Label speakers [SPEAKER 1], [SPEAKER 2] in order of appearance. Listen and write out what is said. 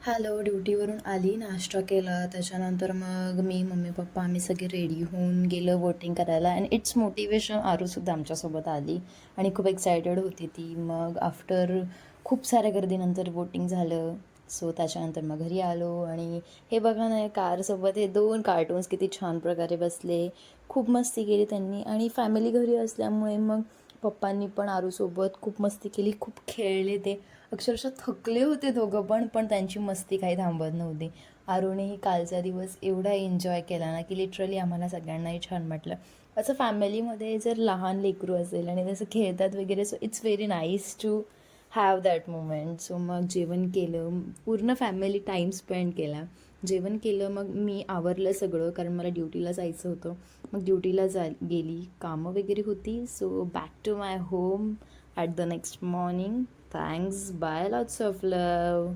[SPEAKER 1] Hello, ड्युटीवरून आली, नाश्ता केला. त्याच्यानंतर मग मी, मम्मी, पप्पा आम्ही सगळे रेडी होऊन गेलो वोटिंग करायला अँड इट्स मोटिवेशन. आरूसुद्धा आमच्यासोबत आली आणि खूप एक्सायटेड होती ती. मग आफ्टर खूप साऱ्या गर्दीनंतर वोटिंग झालं. सो त्याच्यानंतर मग घरी आलो आणि हे बघा ना, कारसोबत हे 2 कार्टून्स किती छान प्रकारे बसले. खूप मस्ती केली त्यांनी आणि फॅमिली घरी असल्यामुळे मग पप्पांनी पण आरूसोबत खूप मस्ती केली, खूप खेळले ते. अक्षरशः थकले होते दोघं पण त्यांची मस्ती काही थांबत नव्हती. आरूनेही कालचा दिवस एवढा एन्जॉय केला ना, की लिटरली आम्हाला सगळ्यांनाही छान वाटलं. असं फॅमिलीमध्ये जर लहान लेकरू असेल आणि तसं खेळतात वगैरे, so it's very nice to have that moment. So मग जेवण केलं, पूर्ण फॅमिली टाईम स्पेंड केला. जेवण केलं, मग मी आवरलं सगळं कारण मला ड्युटीला जायचं होतं. मग ड्युटीला गेली, कामं वगैरे होती. So back to my home at the next morning. Thanks. Bye. Lots of love.